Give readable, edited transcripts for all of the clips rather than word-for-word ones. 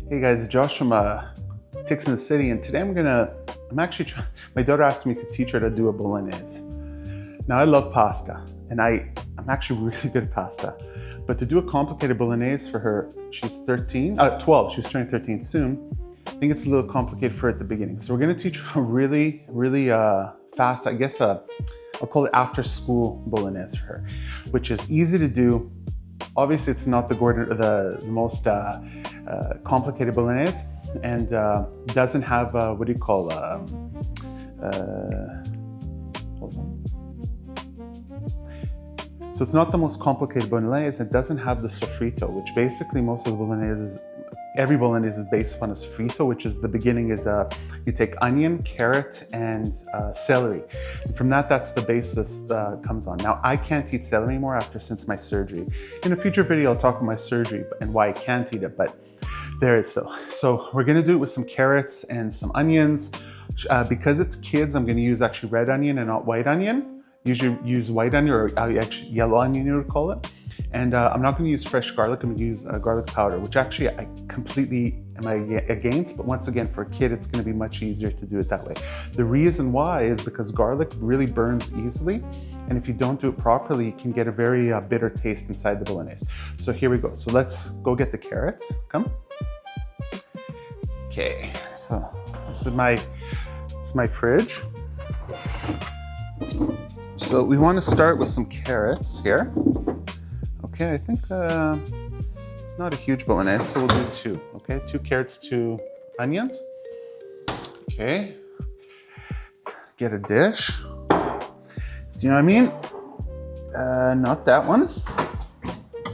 Hey guys, Josh from Tics in the City, and today I'm actually trying, my daughter asked me to teach her to do a bolognese. Now I love pasta, and I'm actually really good at pasta, but to do a complicated bolognese for her, she's 12, she's turning 13 soon, I think it's a little complicated for her at the beginning. So we're gonna teach her a really fast, I guess I'll call it after school bolognese for her, which is easy to do. Obviously, it's not the most complicated bolognese, and doesn't have hold on. So it's not the most complicated bolognese. It doesn't have the sofrito, which basically most of the bolognese every bolognese is based upon a sofrito, which is the beginning is you take onion, carrot, and celery. And from that's the basis comes on. Now, I can't eat celery anymore since my surgery. In a future video, I'll talk about my surgery and why I can't eat it, but there is so. So we're gonna do it with some carrots and some onions. Because it's kids, I'm gonna use actually red onion and not white onion. Usually use white onion, or actually yellow onion you would call it. And I'm not going to use fresh garlic, I'm going to use garlic powder, which actually I completely am against, but once again, for a kid, it's going to be much easier to do it that way. The reason why is because garlic really burns easily, and if you don't do it properly, you can get a very bitter taste inside the bolognese. So here we go. So let's go get the carrots. Come. Okay, so this is my fridge. So we want to start with some carrots here. Okay, I think it's not a huge bolognese, so we'll do 2. Okay, 2 carrots, 2 onions. Okay, get a dish. Do you know what I mean? Not that one.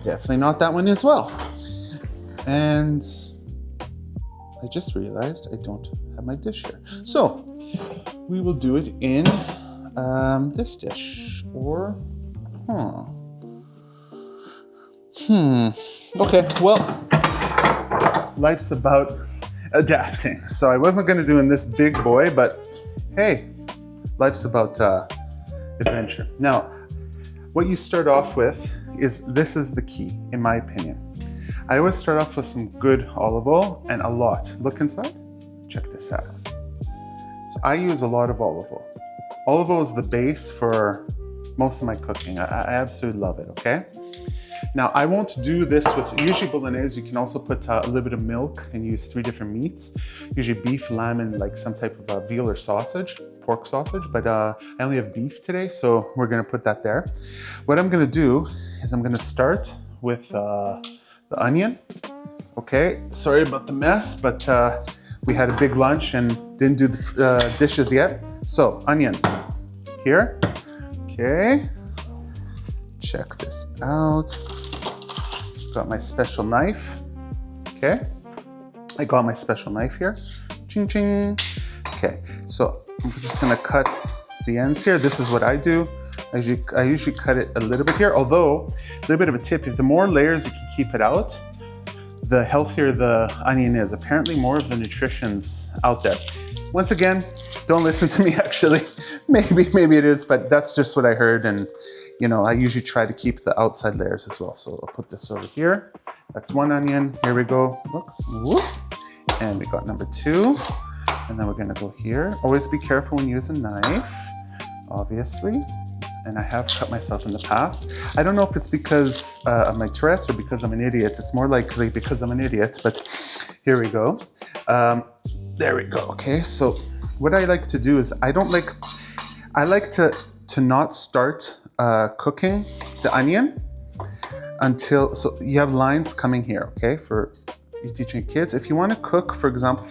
Definitely not that one as well. And I just realized I don't have my dish here. So we will do it in this dish, or Okay, well, life's about adapting. So I wasn't gonna do in this big boy, but hey, life's about adventure. Now, what you start off with this is the key, in my opinion. I always start off with some good olive oil, and a lot. Look inside, check this out. So I use a lot of olive oil. Olive oil is the base for most of my cooking. I absolutely love it, okay? Now, I won't do this with, usually bolognese, you can also put a little bit of milk and use 3 different meats. Usually beef, lamb, and like some type of veal or sausage, pork sausage, but I only have beef today, so we're gonna put that there. What I'm gonna do is I'm gonna start with the onion. Okay, sorry about the mess, but we had a big lunch and didn't do the dishes yet. So, onion here, okay. Check this out. Got my special knife. Okay. I got my special knife here. Ching ching. Okay. So I'm just gonna cut the ends here. This is what I do. I usually cut it a little bit here. Although, a little bit of a tip: if the more layers you can keep it out, the healthier the onion is. Apparently, more of the nutrition's out there. Once again, don't listen to me. Actually, maybe it is, but that's just what I heard. And you know, I usually try to keep the outside layers as well. So I'll put this over here. That's 1 onion. Here we go. Look. Whoop. And we got number 2. And then we're gonna go here. Always be careful when using a knife, obviously. And I have cut myself in the past. I don't know if it's because of my Tourette's or because I'm an idiot. It's more likely because I'm an idiot, but here we go. There we go. Okay, so what I like to do is I like to not start cooking the onion until, so you have lines coming here, okay, for you teaching kids. If you want to cook, for example,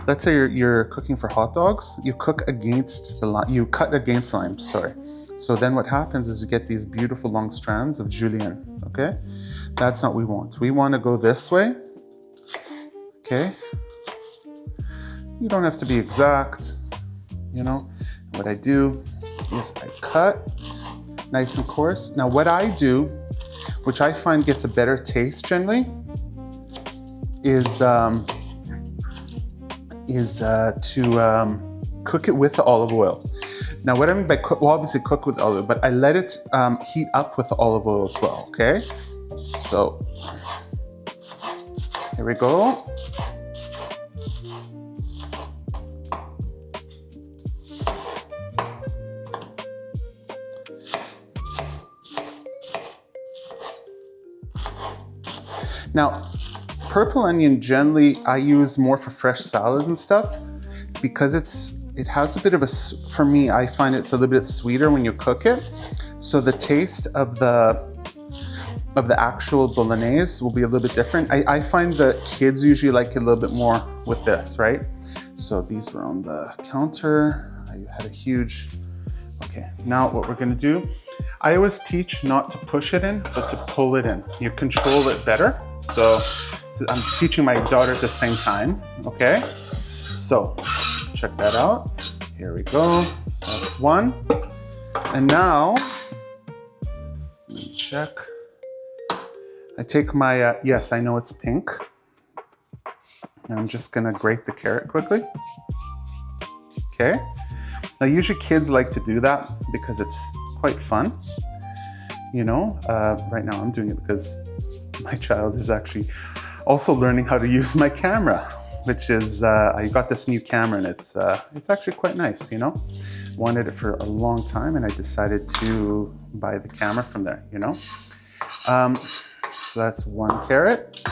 let's say you're cooking for hot dogs, you cook against the line, you cut against the line, sorry. So then what happens is you get these beautiful long strands of julienne, okay? That's not what we want. We want to go this way, okay? You don't have to be exact, you know. What I do is I cut nice and coarse. Now what I do, which I find gets a better taste generally, is to cook it with the olive oil. Now what I mean by cook, well, obviously cook with olive oil, but I let it heat up with the olive oil as well, okay? So here we go. Now, purple onion generally I use more for fresh salads and stuff because it has a bit of for me, I find it's a little bit sweeter when you cook it. So the taste of the actual bolognese will be a little bit different. I find the kids usually like it a little bit more with this, right? So these were on the counter. I had a huge, okay. Now what we're gonna do, I always teach not to push it in, but to pull it in. You control it better. So I'm teaching my daughter at the same time, okay? So check that out. Here we go, that's one. And now, let me check. I take my, yes, I know it's pink. And I'm just gonna grate the carrot quickly. Okay. Now usually kids like to do that because it's quite fun. You know, right now I'm doing it because my child is actually also learning how to use my camera, which is, I got this new camera and it's actually quite nice, you know. Wanted it for a long time and I decided to buy the camera from there, you know. So that's one carrot.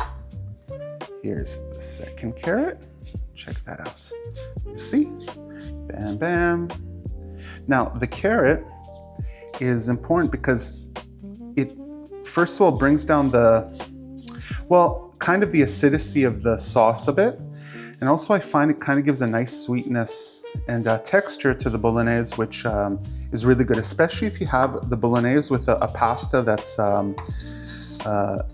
Here's the second carrot. Check that out. You see? Bam, bam. Now, the carrot is important because it, first of all, brings down kind of the acidity of the sauce a bit. And also I find it kind of gives a nice sweetness and texture to the bolognese, which is really good, especially if you have the bolognese with a pasta that's,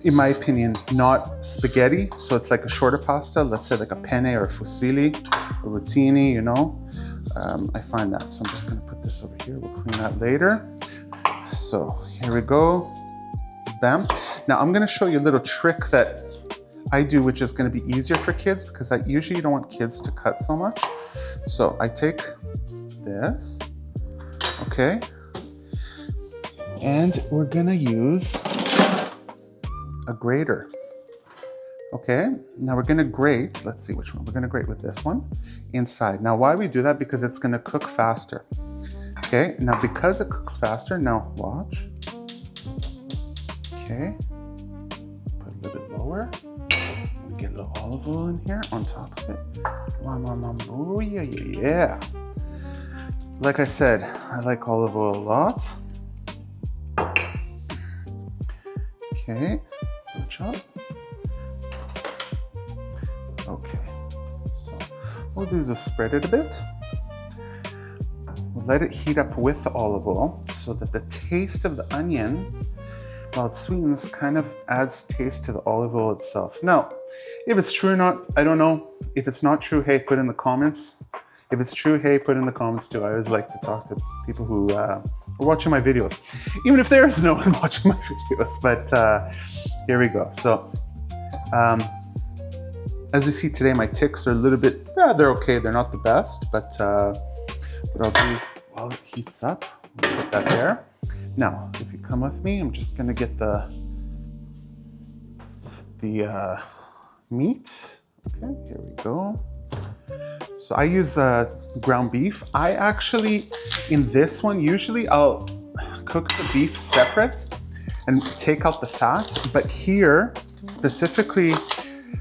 in my opinion, not spaghetti. So it's like a shorter pasta, let's say like a penne or a fusilli or rotini, you know. I find that. So I'm just gonna put this over here. We'll clean that later. So here we go. Bam. Now I'm gonna show you a little trick that I do, which is gonna be easier for kids because I usually don't want kids to cut so much. So I take this, okay? And we're gonna use a grater. Okay, now we're gonna grate, let's see which one. We're gonna grate with this one inside. Now why we do that? Because it's gonna cook faster. Okay, now because it cooks faster, now watch. Okay, put a little bit lower. Get a little olive oil in here on top of it. Oh yeah, yeah, yeah. Like I said, I like olive oil a lot. Okay, good job. Okay, so what we'll do is just spread it a bit. We'll let it heat up with the olive oil so that the taste of the onion, while it sweetens, kind of adds taste to the olive oil itself. Now, if it's true or not, I don't know. If it's not true, hey, put in the comments. If it's true, hey, put in the comments too. I always like to talk to people who are watching my videos, even if there is no one watching my videos, but here we go. So, as you see today, my tics are a little bit, yeah, they're okay. They're not the best, but what I'll do is, while it heats up, I'll put that there. Now, if you come with me, I'm just gonna get the meat. Okay, here we go. So I use ground beef. I actually, in this one, usually I'll cook the beef separate and take out the fat. But here, specifically,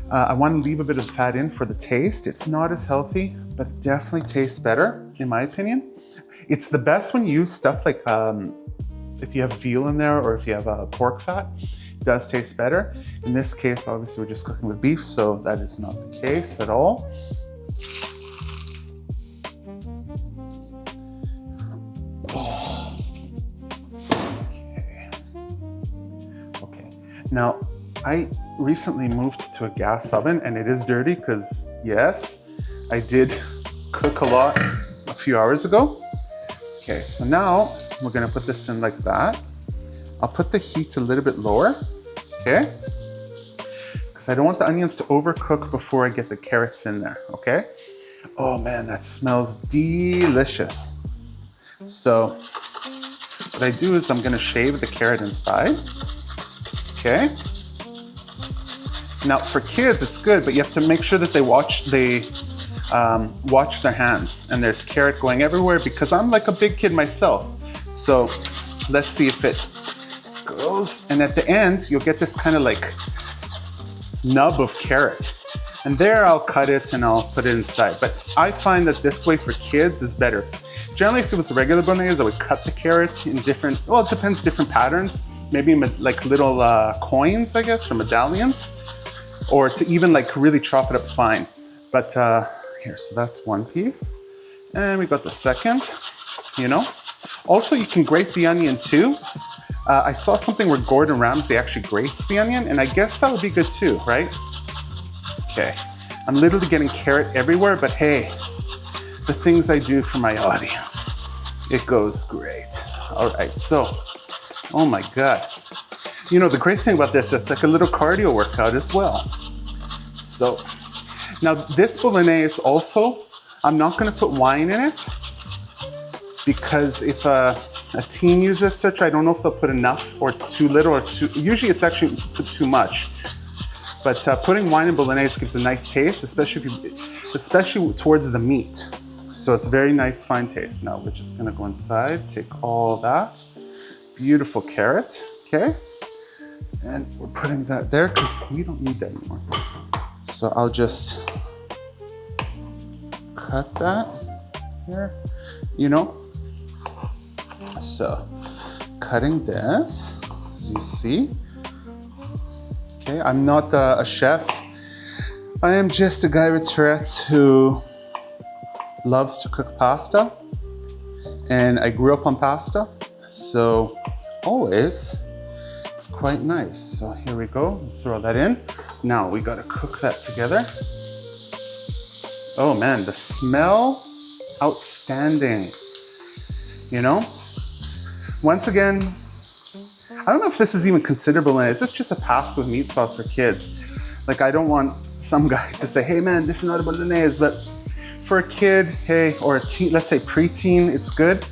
I want to leave a bit of fat in for the taste. It's not as healthy, but it definitely tastes better, in my opinion. It's the best when you use stuff like, if you have veal in there or if you have pork fat, it does taste better. In this case, obviously, we're just cooking with beef, so that is not the case at all. Okay. Now, I recently moved to a gas oven and it is dirty because, yes, I did cook a lot a few hours ago. Okay, so now we're gonna put this in like that. I'll put the heat a little bit lower, okay? Because I don't want the onions to overcook before I get the carrots in there, okay? Oh man, that smells delicious. So what I do is I'm gonna shave the carrot inside, okay? Now for kids, it's good, but you have to make sure that they watch their hands, and there's carrot going everywhere because I'm like a big kid myself. So let's see if it goes. And at the end, you'll get this kind of like nub of carrot. And there I'll cut it and I'll put it inside. But I find that this way for kids is better. Generally, if it was a regular bolognese, I would cut the carrot in different, well, it depends, different patterns. Maybe like little coins, I guess, or medallions. Or to even like really chop it up fine. But here, so that's one piece. And we got the second, you know. Also, you can grate the onion too. I saw something where Gordon Ramsay actually grates the onion, and I guess that would be good too, right? Okay, I'm literally getting carrot everywhere, but hey, the things I do for my audience, it goes great. All right, so, oh my God. You know, the great thing about this, it's like a little cardio workout as well. So, now this bolognese also, I'm not gonna put wine in it because if a teen uses it, such, I don't know if they'll put enough or too little or too, usually it's actually put too much. But putting wine in bolognese gives a nice taste, especially towards the meat. So it's a very nice, fine taste. Now we're just gonna go inside, take all that. Beautiful carrot, okay? And we're putting that there because we don't need that anymore. So I'll just cut that here, you know? So cutting this, as you see. Okay, I'm not a chef. I am just a guy with Tourette's who loves to cook pasta. And I grew up on pasta, so always it's quite nice. So here we go, throw that in. Now we gotta cook that together. Oh man, the smell, outstanding. You know? Once again, I don't know if this is even considered bolognese. It's just a pasta with meat sauce for kids. Like, I don't want some guy to say, hey man, this is not a bolognese, but for a kid, hey, or a teen, let's say preteen, it's good.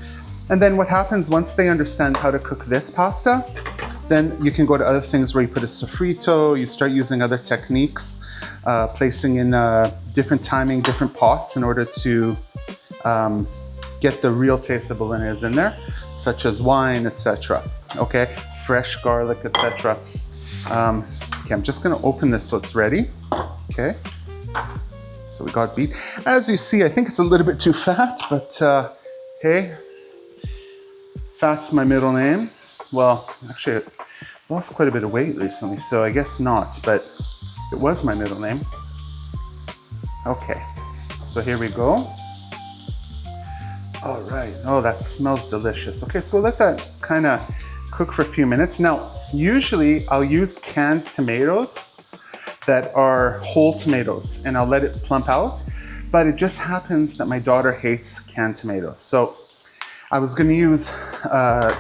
And then what happens once they understand how to cook this pasta, then you can go to other things where you put a sofrito, you start using other techniques, placing in different timing, different pots in order to get the real taste of bolognese in there, such as wine, etc. Okay, fresh garlic, etc. Okay, I'm just gonna open this so it's ready. Okay, so we got beet. As you see, I think it's a little bit too fat, but hey, fat's my middle name. Well, actually, I lost quite a bit of weight recently, so I guess not, but it was my middle name. Okay, so here we go. All right, oh, that smells delicious. Okay, so we'll let that kind of cook for a few minutes. Now, usually I'll use canned tomatoes that are whole tomatoes, and I'll let it plump out, but it just happens that my daughter hates canned tomatoes. So I was gonna use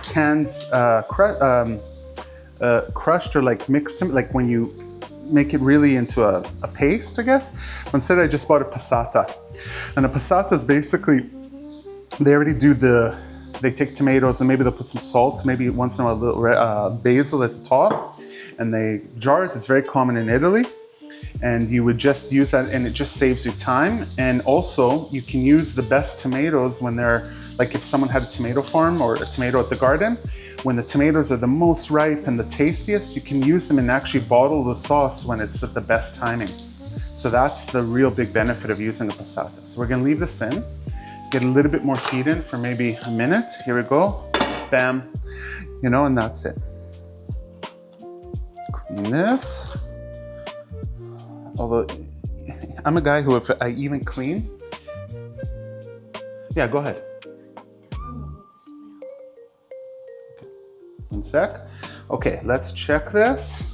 canned, crushed or like mixed, like when you make it really into a paste, I guess. But instead I just bought a passata. And a passata is basically, they already do they take tomatoes and maybe they'll put some salt, maybe once in a while a little basil at the top, and they jar it. It's very common in Italy. And you would just use that and it just saves you time. And also you can use the best tomatoes when they're, like if someone had a tomato farm or a tomato at the garden, when the tomatoes are the most ripe and the tastiest, you can use them and actually bottle the sauce when it's at the best timing. So that's the real big benefit of using a passata. So we're gonna leave this in, get a little bit more heat in for maybe a minute. Here we go, bam, you know, and that's it. Clean this. Although, I'm a guy who, if I even clean, yeah, go ahead. One sec. Okay, let's check this.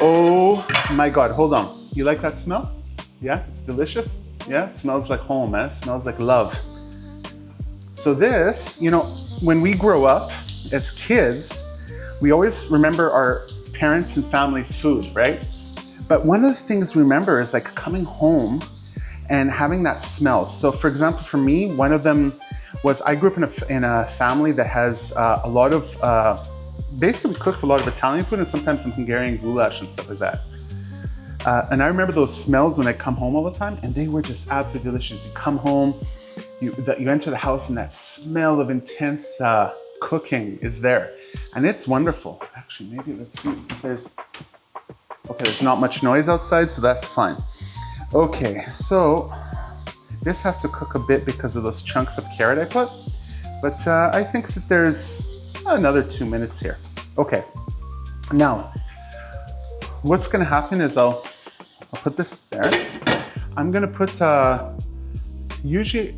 Oh my God, hold on. You like that smell? Yeah, it's delicious. Yeah, it smells like home, man. It smells like love. So this, you know, when we grow up as kids, we always remember our parents and family's food, right? But one of the things we remember is like coming home and having that smell. So for example, for me, one of them was, I grew up in a family that has a lot of, basically cooks a lot of Italian food and sometimes some Hungarian goulash and stuff like that. And I remember those smells when I come home all the time, and they were just absolutely delicious. You come home, you enter the house and that smell of intense cooking is there. And it's wonderful. Actually, maybe let's see if there's, Okay, there's not much noise outside, so that's fine. Okay, so this has to cook a bit because of those chunks of carrot I put, but I think that there's another 2 minutes here. Okay, now what's gonna happen is I'll put this there. I'm gonna put, usually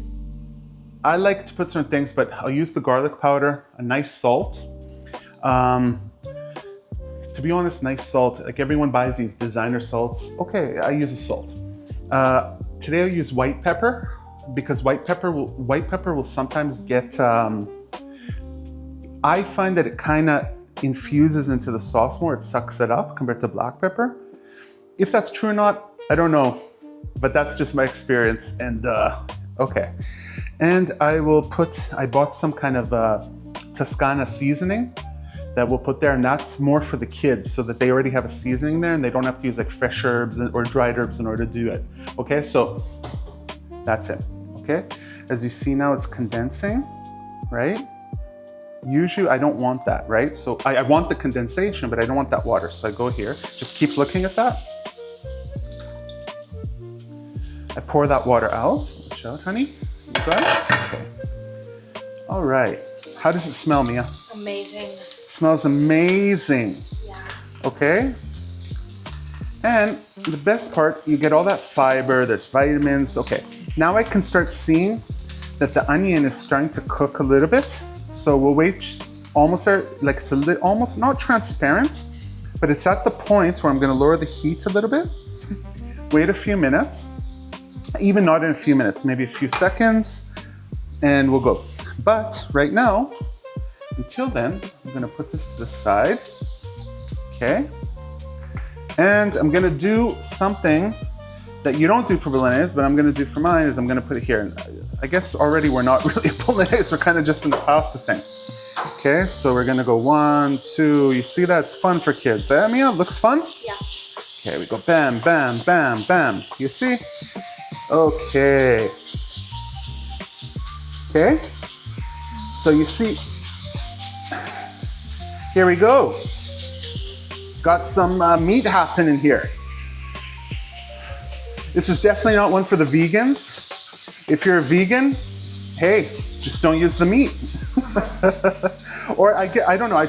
I like to put certain things, but I'll use the garlic powder, a nice salt. To be honest, nice salt, like everyone buys these designer salts. Okay, I use a salt. Today I'll use white pepper because white pepper will sometimes get, I find that it kind of infuses into the sauce more, it sucks it up compared to black pepper. If that's true or not, I don't know, but that's just my experience. And okay. And I bought some kind of Toscana seasoning that we'll put there, and that's more for the kids so that they already have a seasoning there and they don't have to use like fresh herbs or dried herbs in order to do it. Okay, so that's it, okay? As you see now, it's condensing, right? Usually I don't want that, right? So I want the condensation, but I don't want that water. So I go here, just keep looking at that. I pour that water out. Watch out, honey. You got it? Okay. All right. How does it smell, Mia? Amazing. Smells amazing. Yeah. Okay. And the best part, you get all that fiber, there's vitamins. Okay. Now I can start seeing that the onion is starting to cook a little bit. So we'll wait almost there, like it's almost not transparent, but it's at the point where I'm going to lower the heat a little bit. Wait a few minutes. Even not in a few minutes, maybe a few seconds, and we'll go. But right now, until then, I'm gonna put this to the side, okay? And I'm gonna do something that you don't do for bolognese, but I'm gonna do for mine, is I'm gonna put it here. And I guess already we're not really a bolognese, we're kind of just in the pasta thing. Okay, so we're gonna go 1, 2, you see that's fun for kids. Eh, Mia, looks fun? Yeah. Okay, we go bam, bam, bam, bam. You see? Okay. Okay. So you see, here we go. Got some meat happening here. This is definitely not one for the vegans. If you're a vegan, hey, just don't use the meat. Or I don't know, I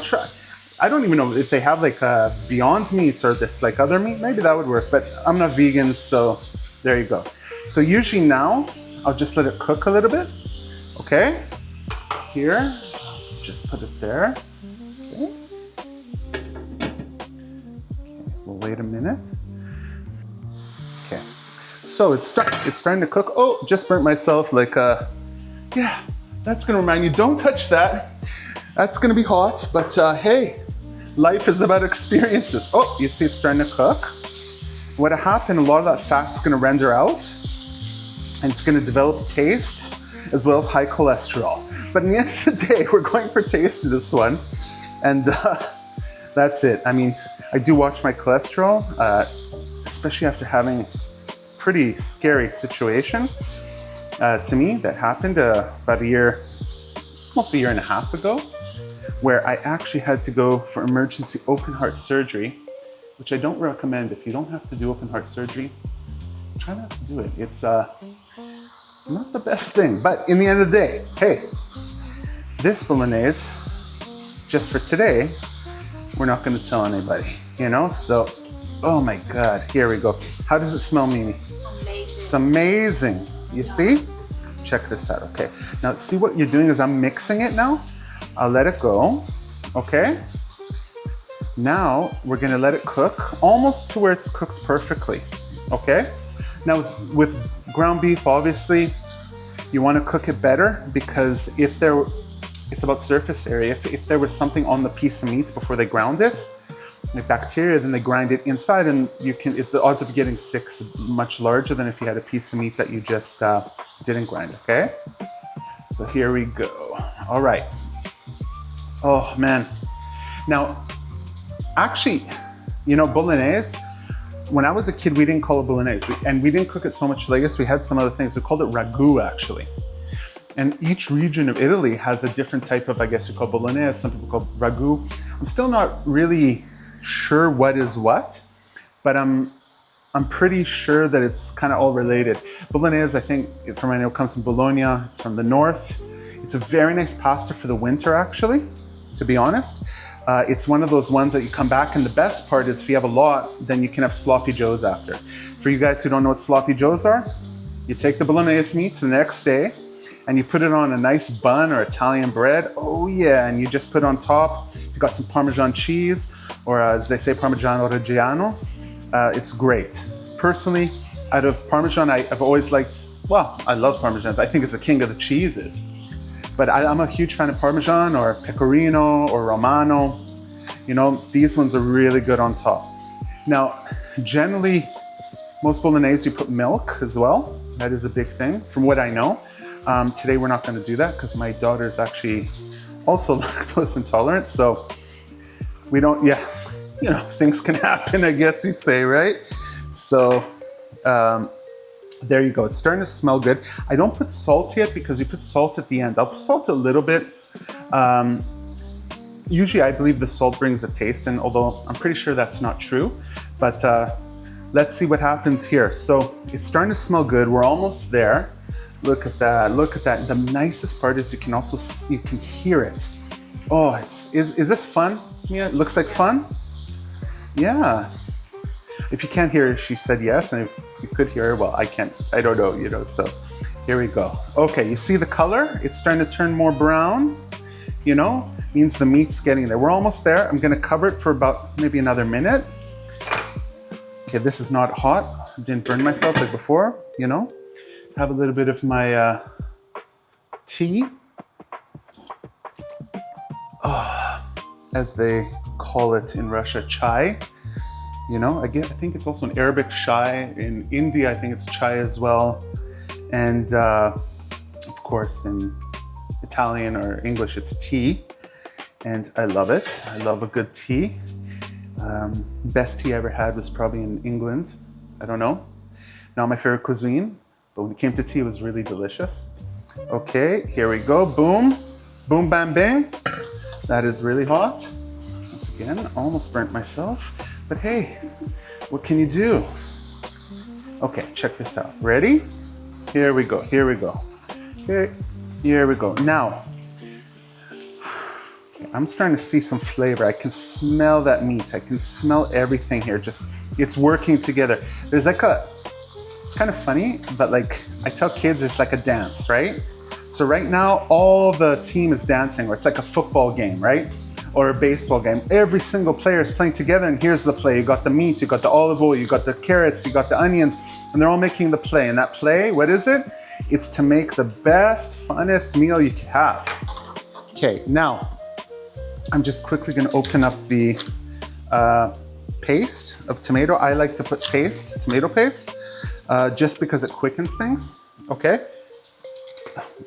don't even know if they have like Beyond Meats or this like other meat, maybe that would work, but I'm not vegan, so there you go. So usually now, I'll just let it cook a little bit, okay? Here, just put it there. Okay. We'll wait a minute. Okay, so it's starting to cook. Oh, just burnt myself like, yeah, that's gonna remind you, don't touch that. That's gonna be hot, but hey, life is about experiences. Oh, you see it's starting to cook. What happened, a lot of that fat's gonna render out, and it's gonna develop taste as well as high cholesterol. But in the end of the day, we're going for taste to this one. And that's it. I mean, I do watch my cholesterol, especially after having a pretty scary situation to me that happened about almost a year and a half ago, where I actually had to go for emergency open heart surgery, which I don't recommend. If you don't have to do open heart surgery, try not to do it. It's not the best thing, but in the end of the day, hey, this bolognese, just for today, we're not gonna tell anybody, you know? So, oh my God, here we go. How does it smell, Mimi? Amazing. It's amazing. You see? Check this out, okay? Now, see what you're doing is I'm mixing it now. I'll let it go, okay? Now, we're gonna let it cook almost to where it's cooked perfectly, okay? Now, with ground beef, obviously, you wanna cook it better because it's about surface area. If there was something on the piece of meat before they ground it, like bacteria, then they grind it inside and the odds of getting sick is much larger than if you had a piece of meat that you just didn't grind, okay? So here we go. All right. Oh man. Now, actually, you know, bolognese, when I was a kid, we didn't call it bolognese, and we didn't cook it so much like this. We had some other things. We called it ragu, actually. And each region of Italy has a different type of, I guess you call bolognese, some people call ragu. I'm still not really sure what is what, but I'm pretty sure that it's kind of all related. Bolognese, I think, from I know, comes from Bologna. It's from the north. It's a very nice pasta for the winter, actually, to be honest. It's one of those ones that you come back, and the best part is if you have a lot, then you can have sloppy joes after. For you guys who don't know what sloppy joes are, you take the Bolognese meat the next day, and you put it on a nice bun or Italian bread. Oh yeah, and you just put on top, you got some Parmesan cheese, or as they say, Parmigiano Reggiano. It's great. Personally, out of Parmesan, I've always liked, well, I love Parmesan. I think it's the king of the cheeses. But I'm a huge fan of Parmesan or Pecorino or Romano. You know, these ones are really good on top. Now, generally, most Bolognese, you put milk as well. That is a big thing, from what I know. Today, we're not gonna do that because my daughter is actually also lactose intolerant. So we don't, yeah, you know, things can happen, I guess you say, right? So, there you go. It's starting to smell good. I don't put salt yet because you put salt at the end. I'll put salt a little bit. Usually I believe the salt brings a taste, and although I'm pretty sure that's not true, but let's see what happens here. So it's starting to smell good. We're almost there. Look at that. Look at that. The nicest part is you can hear it. Oh, is this fun? Yeah, it looks like fun. Yeah. If you can't hear her, she said yes, and if you could hear her, well, I can't, I don't know, you know, so here we go. Okay, you see the color? It's starting to turn more brown, you know, means the meat's getting there. We're almost there. I'm gonna cover it for about maybe another minute. Okay, this is not hot. Didn't burn myself like before, you know. Have a little bit of my tea. Oh, as they call it in Russia, chai. You know, I think it's also an Arabic chai. In India, I think it's chai as well. And of course, in Italian or English, it's tea. And I love it. I love a good tea. Best tea I ever had was probably in England. I don't know. Not my favorite cuisine, but when it came to tea, it was really delicious. Okay, here we go. Boom. Boom, bam, bing. That is really hot. Once again, almost burnt myself. But hey, what can you do? Okay, check this out. Ready? Here we go, here we go. Here we go. Now, okay, I'm starting to see some flavor. I can smell that meat. I can smell everything here. It's working together. There's like it's kind of funny, but like I tell kids it's like a dance, right? So right now, all the team is dancing, or it's like a football game, right? Or a baseball game. Every single player is playing together, and here's the play. You got the meat, you got the olive oil, you got the carrots, you got the onions, and they're all making the play. And that play, what is it? It's to make the best, funnest meal you could have. Okay, now, I'm just quickly gonna open up the paste of tomato. I like to put tomato paste, just because it quickens things, okay?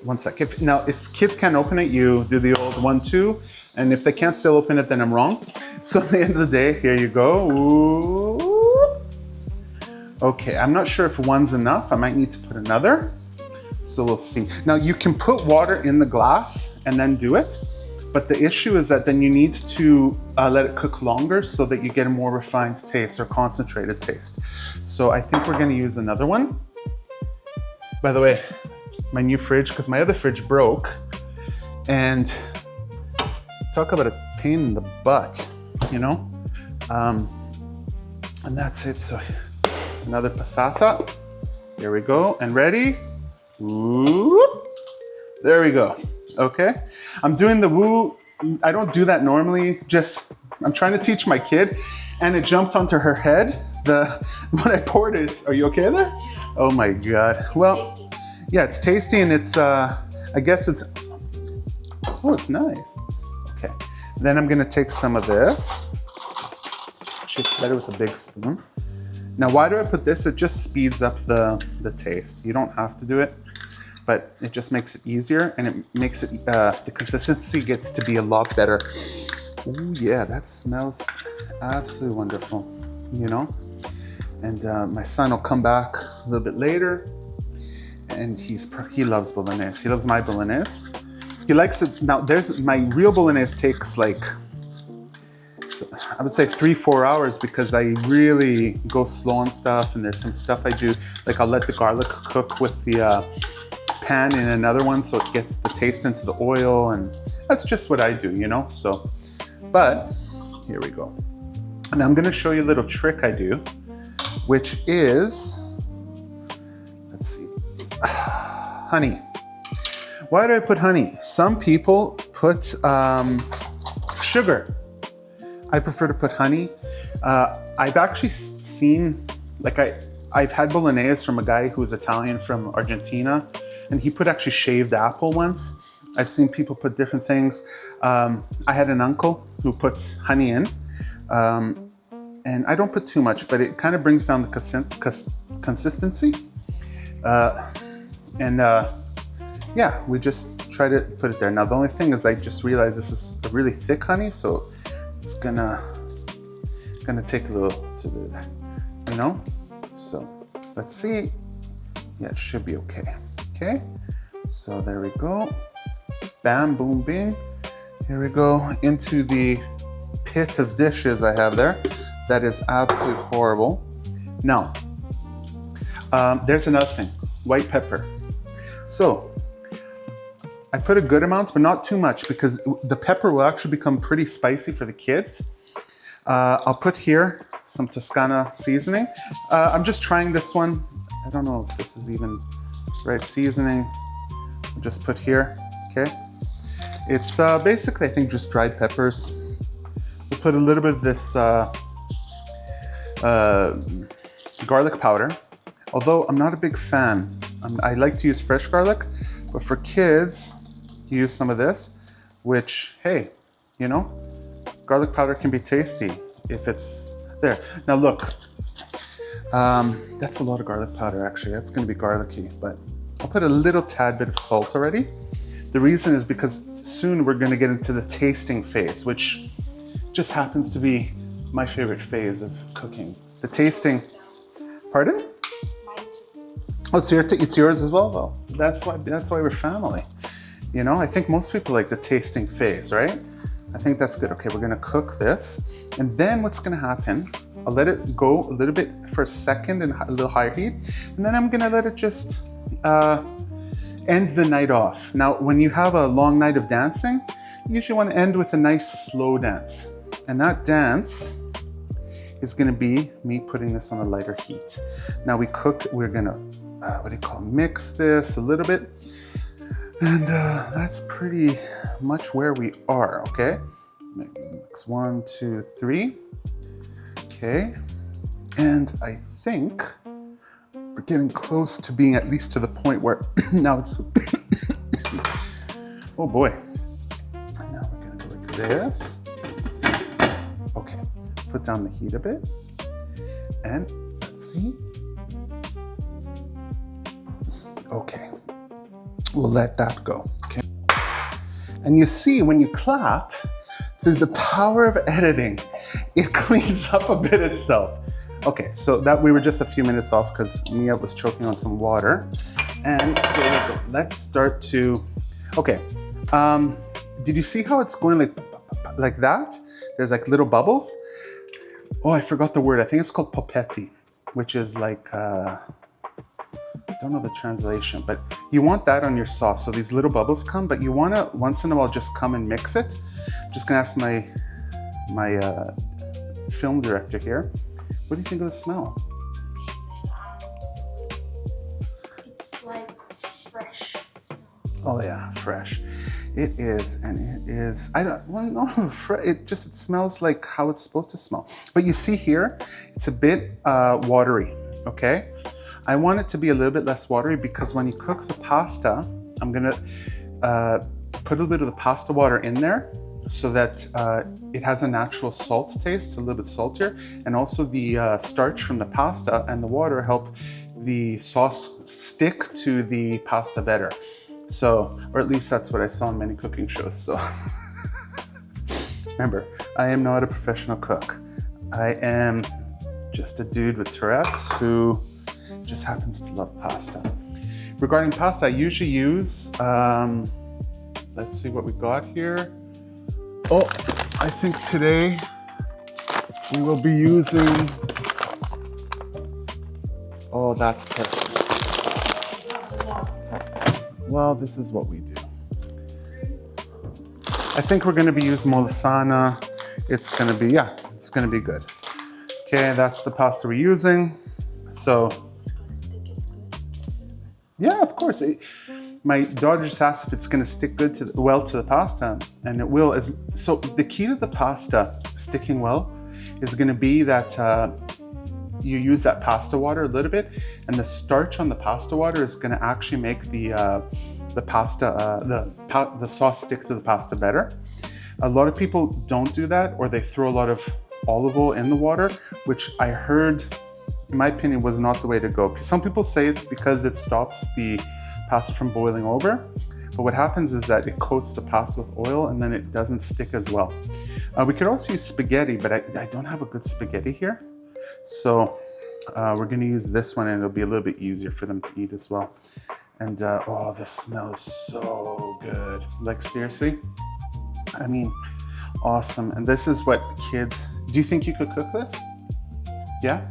One sec. If kids can't open it, you do the old 1, 2, and if they can't still open it, then I'm wrong. So at the end of the day, here you go. Ooh. Okay, I'm not sure if one's enough. I might need to put another. So we'll see. Now you can put water in the glass and then do it, but the issue is that then you need to let it cook longer so that you get a more refined taste or concentrated taste. So I think we're gonna use another one. By the way, my new fridge, because my other fridge broke, and talk about a pain in the butt, you know? And that's it. So another passata. Here we go. And ready? Whoop. There we go. Okay. I'm doing the woo. I don't do that normally. I'm trying to teach my kid, and it jumped onto her head. When I poured it, are you okay there? Oh my God. Well, yeah, it's tasty, and it's, I guess it's, oh, it's nice. Okay, then I'm gonna take some of this. Actually, it's better with a big spoon. Now, why do I put this? It just speeds up the taste. You don't have to do it, but it just makes it easier, and it makes it, the consistency gets to be a lot better. Ooh, yeah, that smells absolutely wonderful, you know? And my son will come back a little bit later, and he loves bolognese. He loves my bolognese. He likes it. Now, my real bolognese takes like So I would say 3-4 hours because I really go slow on stuff, and there's some stuff I do, like I'll let the garlic cook with the pan in another one so it gets the taste into the oil, and that's just what I do, you know? So, but here we go. And I'm gonna show you a little trick I do, which is, let's see, honey. Why do I put honey? Some people put sugar. I prefer to put honey. I've actually seen, like I've had bolognese from a guy who's Italian from Argentina, and he put actually shaved apple once. I've seen people put different things. I had an uncle who puts honey in, and I don't put too much, but it kind of brings down the consistency. Yeah, we just try to put it there. Now the only thing is I just realized this is a really thick honey, so it's gonna take a little to the, you know? So let's see. Yeah, it should be okay. Okay, so there we go. Bam, boom, bing. Here we go into the pit of dishes I have there. That is absolutely horrible. Now, there's another thing, white pepper. So I put a good amount, but not too much, because the pepper will actually become pretty spicy for the kids. I'll put here some Toscana seasoning. I'm just trying this one. I don't know if this is even right seasoning. I'll just put here, okay? It's basically, I think, just dried peppers. We'll put a little bit of this garlic powder, although I'm not a big fan. I like to use fresh garlic, but for kids, use some of this, which, hey, you know, garlic powder can be tasty if it's there. Now look, that's a lot of garlic powder actually. That's gonna be garlicky, but I'll put a little tad bit of salt already. The reason is because soon we're gonna get into the tasting phase, which just happens to be my favorite phase of cooking. The tasting, pardon? Oh, it's yours as well? Well, that's why we're family. You know, I think most people like the tasting phase, right? I think that's good. Okay, we're gonna cook this. And then what's gonna happen, I'll let it go a little bit for a second in a little higher heat. And then I'm gonna let it just end the night off. Now, when you have a long night of dancing, you usually wanna end with a nice slow dance. And that dance is gonna be me putting this on a lighter heat. Now we're gonna, mix this a little bit. And that's pretty much where we are, okay? Mix 1, 2, 3. Okay, and I think we're getting close to being at least to the point where now it's, oh boy. Now we're gonna go like this. Okay, put down the heat a bit. And let's see. Okay. We'll let that go, okay? And you see, when you clap, through the power of editing, it cleans up a bit itself. Okay, so that we were just a few minutes off because Mia was choking on some water. And there we go. Let's start to, okay. Did you see how it's going like that? There's like little bubbles. Oh, I forgot the word. I think it's called popetti, which is like, I don't know the translation, but you want that on your sauce. So these little bubbles come, but you want to once in a while just come and mix it. I'm just gonna ask my film director here. What do you think of the smell? It's like fresh smell. Oh yeah, fresh. It is, and it is. It smells like how it's supposed to smell. But you see here, it's a bit watery. Okay. I want it to be a little bit less watery because when you cook the pasta, I'm gonna put a little bit of the pasta water in there so that it has a natural salt taste, a little bit saltier, and also the starch from the pasta and the water help the sauce stick to the pasta better. So, or at least that's what I saw in many cooking shows. So, remember, I am not a professional cook. I am just a dude with Tourette's who just happens to love pasta. Regarding pasta, I usually use, let's see what we got here. Oh, I think today we will be using, oh, that's perfect. Well, this is what we do. I think we're gonna be using Molisana. It's gonna be, yeah, it's gonna be good. Okay, that's the pasta we're using. So, yeah, of course. My daughter just asked if it's gonna stick good to the pasta, and it will. So the key to the pasta sticking well is gonna be that you use that pasta water a little bit, and the starch on the pasta water is gonna actually make the sauce stick to the pasta better. A lot of people don't do that, or they throw a lot of olive oil in the water, which I heard, in my opinion, was not the way to go. Some people say it's because it stops the pasta from boiling over, but what happens is that it coats the pasta with oil and then it doesn't stick as well. We could also use spaghetti, but I don't have a good spaghetti here. So we're gonna use this one, and it'll be a little bit easier for them to eat as well. And oh, the smell is so good. Like, seriously, I mean, awesome. And this is what kids, do you think you could cook this? Yeah?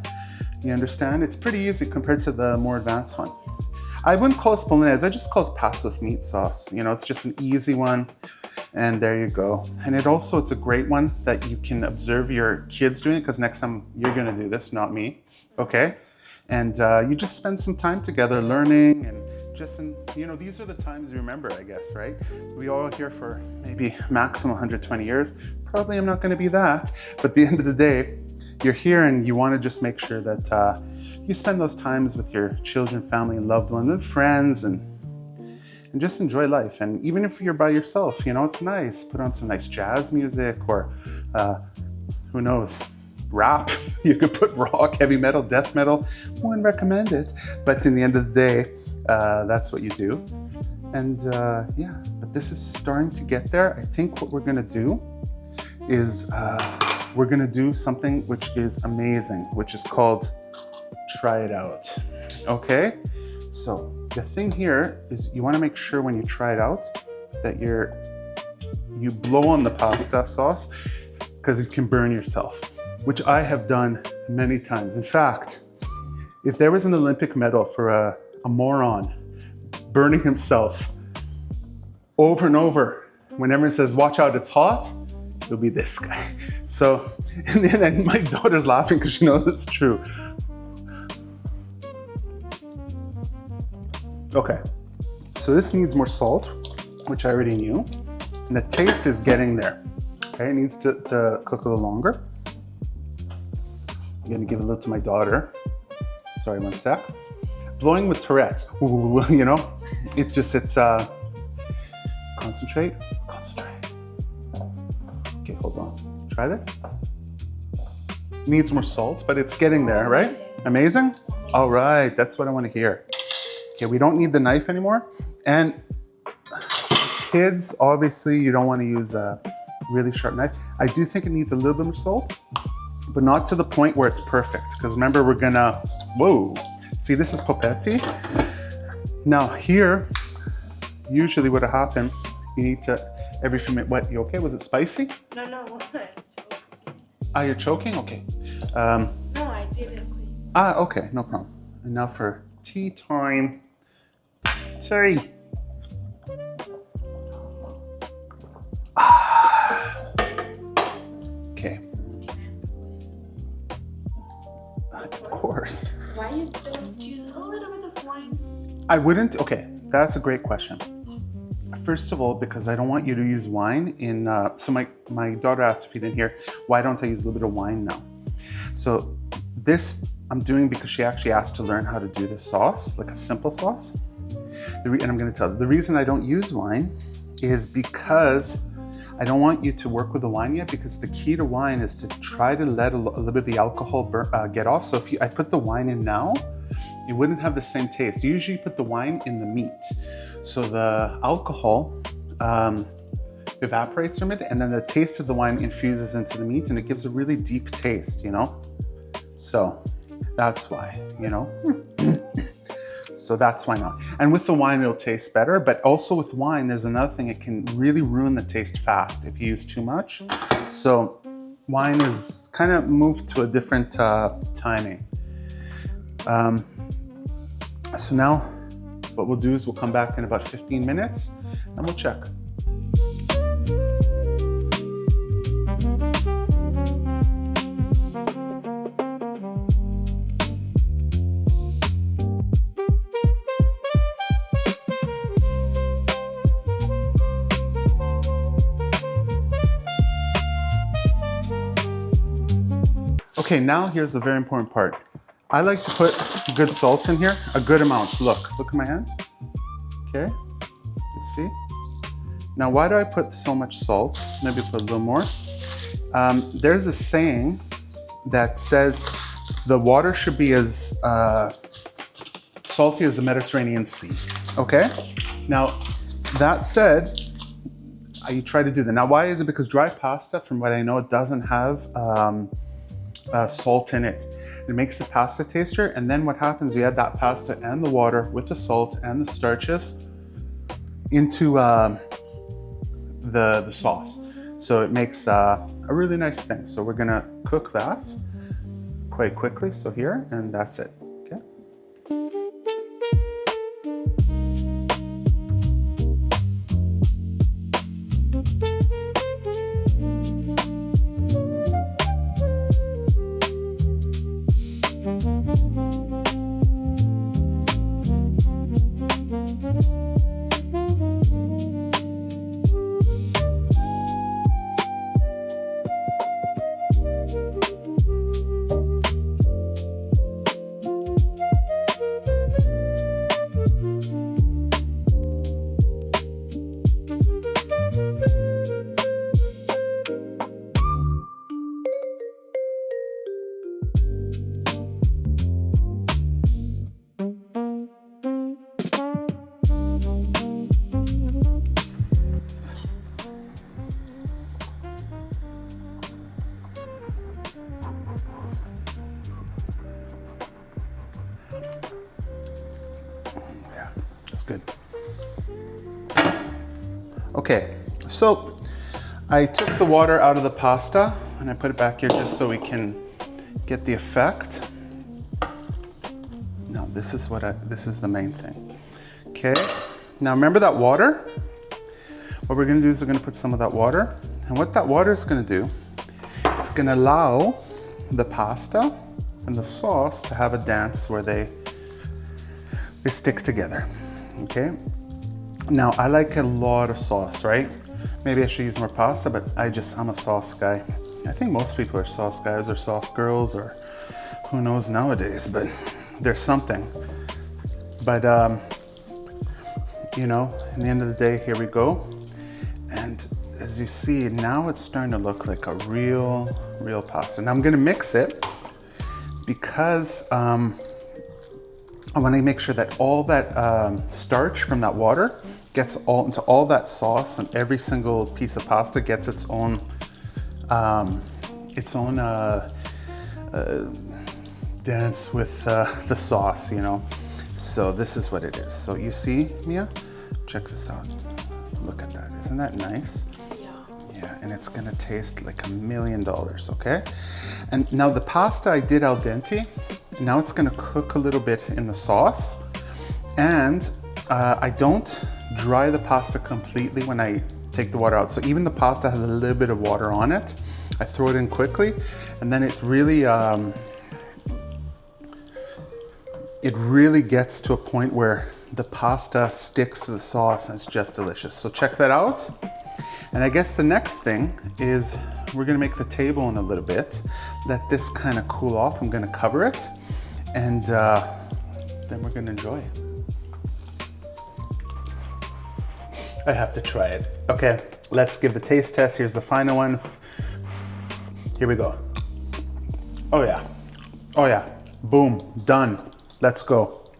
You understand? It's pretty easy compared to the more advanced one. I wouldn't call it bolognese, I just call it pasta with meat sauce. You know, it's just an easy one, and there you go. And it's a great one that you can observe your kids doing, because next time you're gonna do this, not me, okay? And you just spend some time together learning, and these are the times you remember, I guess, right? We all here for maybe maximum 120 years. Probably I'm not gonna be that, but at the end of the day, you're here and you wanna just make sure that you spend those times with your children, family, and loved ones, and friends, and just enjoy life. And even if you're by yourself, it's nice. Put on some nice jazz music, or who knows, rap. You could put rock, heavy metal, death metal. Wouldn't recommend it, but in the end of the day, that's what you do. And yeah, but this is starting to get there. I think what we're gonna do is we're gonna do something which is amazing, which is called try it out, okay? So the thing here is you wanna make sure when you try it out that you blow on the pasta sauce, because it can burn yourself, which I have done many times. In fact, if there was an Olympic medal for a moron burning himself over and over, when everyone says, watch out, it's hot, it'll be this guy. So, and then my daughter's laughing because she knows it's true. Okay, so this needs more salt, which I already knew, and the taste is getting there. Okay, it needs to cook a little longer. I'm gonna give a little to my daughter. Sorry, one sec. Blowing with Tourette's, it's concentrate. Okay, hold on, try this. Needs more salt, but it's getting there, right? Amazing? All right, that's what I wanna hear. Okay, we don't need the knife anymore. And kids, obviously, you don't want to use a really sharp knife. I do think it needs a little bit more salt, but not to the point where it's perfect. Because remember, we're gonna, whoa. See, this is popetti. Now here, usually what'll happen, you need to, every few minutes, what, you okay? Was it spicy? No. Ah, you're choking? Okay. No, I didn't. Okay, no problem. And now for tea time. Sorry. Okay. Of course. Why you don't use a little bit of wine? I wouldn't. Okay, that's a great question. First of all, because I don't want you to use wine in. So my daughter asked if you didn't hear, why don't I use a little bit of wine now? So this I'm doing because she actually asked to learn how to do this sauce, like a simple sauce. And I'm going to tell you, the reason I don't use wine is because I don't want you to work with the wine yet, because the key to wine is to try to let a little bit of the alcohol get off. So if I put the wine in now, it wouldn't have the same taste. You usually put the wine in the meat. So the alcohol evaporates from it, and then the taste of the wine infuses into the meat, and it gives a really deep taste, So that's why, So that's why not. And with the wine, it'll taste better. But also with wine, there's another thing. It can really ruin the taste fast if you use too much. So wine is kind of moved to a different timing. So now what we'll do is we'll come back in about 15 minutes and we'll check. Okay, now here's the very important part. I like to put good salt in here, a good amount. Look at my hand. Okay, you see? Now, why do I put so much salt? Maybe put a little more. There's a saying that says the water should be as salty as the Mediterranean Sea, okay? Now, that said, you try to do that. Now, why is it? Because dry pasta, from what I know, it doesn't have salt in it. It makes the pasta taster, and then what happens, you add that pasta and the water with the salt and the starches into the sauce. So it makes a really nice thing. So we're gonna cook that quite quickly. So here, and that's it, okay? That's good. Okay, so I took the water out of the pasta and I put it back here just so we can get the effect. No, this is the main thing. Okay, now remember that water? What we're gonna do is we're gonna put some of that water, and what that water is gonna do, it's gonna allow the pasta and the sauce to have a dance where they stick together. Okay, now I like a lot of sauce, right? Maybe I should use more pasta, but I'm a sauce guy. I think most people are sauce guys or sauce girls, or who knows nowadays, but there's something. But you know, in the end of the day, here we go. And as you see, now it's starting to look like a real pasta. Now I'm gonna mix it because I want to make sure that all that starch from that water gets into all that sauce, and every single piece of pasta gets its own dance with the sauce, you know. So this is what it is. So you see, Mia, check this out. Look at that. Isn't that nice? Yeah, and it's gonna taste like $1 million, okay? And now the pasta I did al dente. Now it's gonna cook a little bit in the sauce. And I don't dry the pasta completely when I take the water out. So even the pasta has a little bit of water on it. I throw it in quickly, and then it really gets to a point where the pasta sticks to the sauce, and it's just delicious. So check that out. And I guess the next thing is we're gonna make the table in a little bit. Let this kind of cool off. I'm gonna cover it, and then we're gonna enjoy it. I have to try it. Okay, let's give the taste test. Here's the final one. Here we go. Oh yeah, oh yeah, boom, done. Let's go.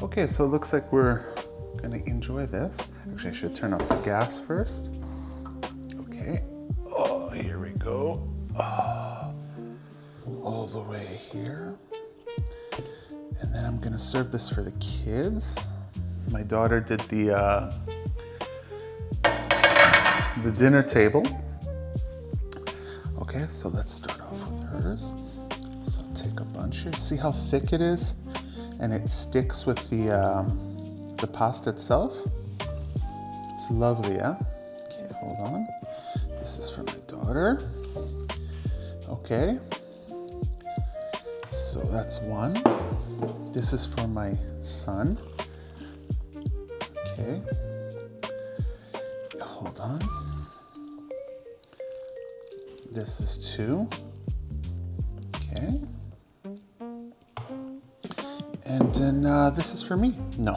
Okay, so it looks like we're gonna enjoy this. Actually, I should turn off the gas first. Okay, oh, here we go. Oh, all the way here. And then I'm gonna serve this for the kids. My daughter did the dinner table. Okay, so let's start off with hers. So take a bunch here. See how thick it is? And it sticks with the pasta itself. It's lovely, yeah? Okay, hold on. This is for my daughter. Okay. So that's one. This is for my son. Okay. Hold on. This is two. Okay. And then this is for me. No.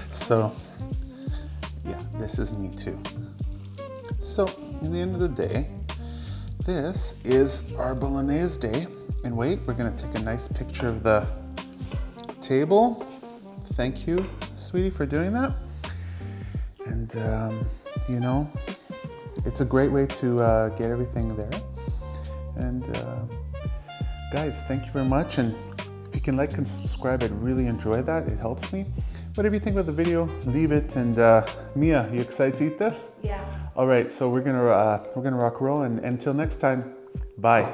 So, yeah, this is me too. So, in the end of the day, this is our Bolognese day. And wait, we're gonna take a nice picture of the table. Thank you, sweetie, for doing that. And, you know, it's a great way to get everything there. And guys, thank you very much. And if you can like and subscribe, I'd really enjoy that. It helps me. Whatever you think about the video, leave it. And Mia, you excited to eat this? Yeah. All right, so we're gonna rock and roll. And until next time, bye.